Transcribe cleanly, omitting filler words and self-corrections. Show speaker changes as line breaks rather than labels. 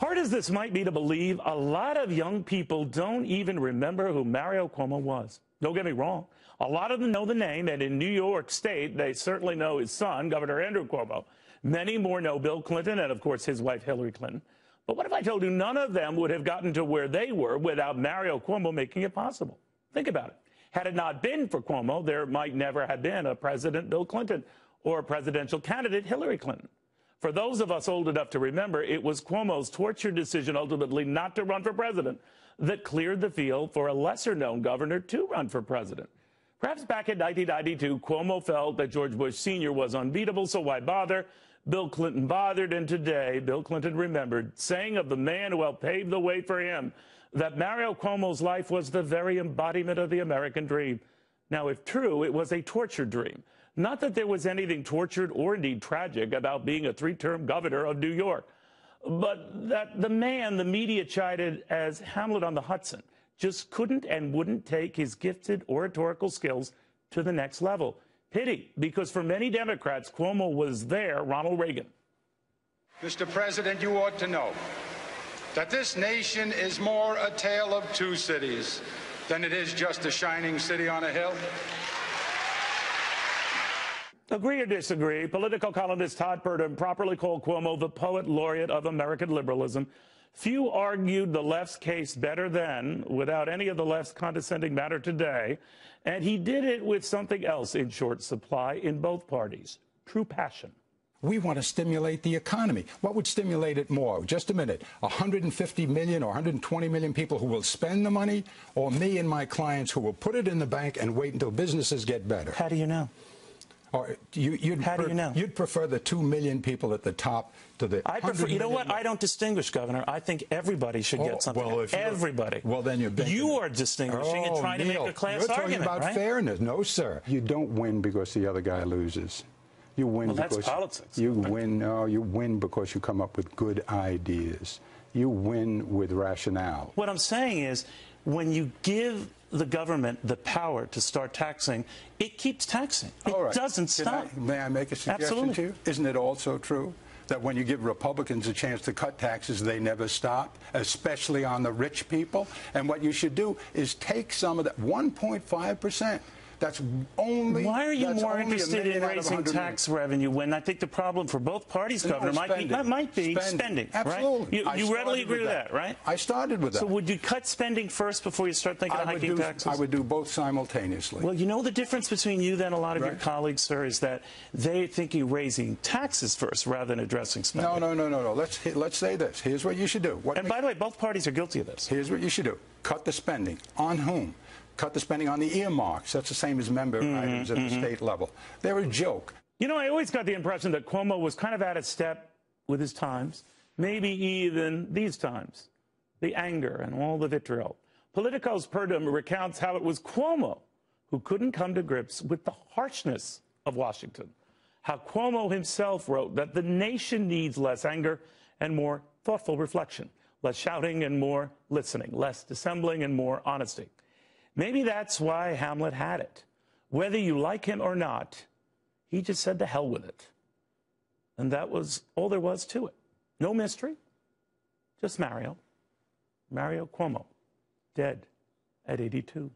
Hard as this might be to believe, a lot of young people don't even remember who Mario Cuomo was. Don't get me wrong. A lot of them know the name, and in New York State, they certainly know his son, Governor Andrew Cuomo. Many more know Bill Clinton and, of course, his wife, Hillary Clinton. But what if I told you none of them would have gotten to where they were without Mario Cuomo making it possible? Think about it. Had it not been for Cuomo, there might never have been a President Bill Clinton or a presidential candidate Hillary Clinton. For those of us old enough to remember, it was Cuomo's tortured decision ultimately not to run for president that cleared the field for a lesser-known governor to run for president. Perhaps back in 1992, Cuomo felt that George Bush Sr. was unbeatable, so why bother? Bill Clinton bothered, and today, Bill Clinton remembered, saying of the man who helped pave the way for him, that Mario Cuomo's life was the very embodiment of the American dream. Now, if true, it was a tortured dream. Not that there was anything tortured or indeed tragic about being a three-term governor of New York, but that the man the media chided as Hamlet on the Hudson just couldn't and wouldn't take his gifted oratorical skills to the next level. Pity, because for many Democrats, Cuomo was their Ronald Reagan.
Mr. President, you ought to know that this nation is more a tale of two cities than it is just a shining city on a hill.
Agree or disagree, political columnist Todd Purdom properly called Cuomo the poet laureate of American liberalism. Few argued the left's case better then, without any of the left's condescending matter today. And he did it with something else in short supply in both parties: true passion.
We want to stimulate the economy. What would stimulate it more? Just a minute. 150 million or 120 million people who will spend the money, or me and my clients who will put it in the bank and wait until businesses get better?
How do you know?
Or How do you know? You'd prefer the 2 million people at the top to the
I prefer, you know what? I don't distinguish, Governor. I think everybody should get something.
Well,
everybody.
Well, then
you are distinguishing and trying to make a class
argument.
You're talking
about fairness. No, sir.
You don't win because the other guy loses. You win because
that's politics.
You win. No, you win because you come up with good ideas. You win with rationale.
What I'm saying is, when you give the government the power to start taxing, it keeps taxing. It doesn't stop.
May I make a suggestion to you? Isn't it also true that when you give Republicans a chance to cut taxes, they never stop, especially on the rich people? And what you should do is take some of that 1.5%. That's only.
Why are you more interested in raising tax revenue when I think the problem for both parties, Governor, might be spending?
Absolutely.
Right? You readily agree with that, right?
I started with that.
So would you cut spending first before you start thinking of hiking taxes?
I would do both simultaneously.
Well, you know the difference between you and a lot of your colleagues, sir, is that they think you're raising taxes first rather than addressing spending.
No. Let's say this. Here's what you should do.
And by the way, both parties are guilty of this.
Here's what you should do. Cut the spending. On whom? Cut the spending on the earmarks. That's the same as member items at the state level. They're a joke.
You know, I always got the impression that Cuomo was kind of out of step with his times, maybe even these times. The anger and all the vitriol. Politico's Purdom recounts how it was Cuomo who couldn't come to grips with the harshness of Washington. How Cuomo himself wrote that the nation needs less anger and more thoughtful reflection, less shouting and more listening, less dissembling and more honesty. Maybe that's why Hamlet had it. Whether you like him or not, he just said to hell with it. And that was all there was to it. No mystery, just Mario Cuomo, dead at 82.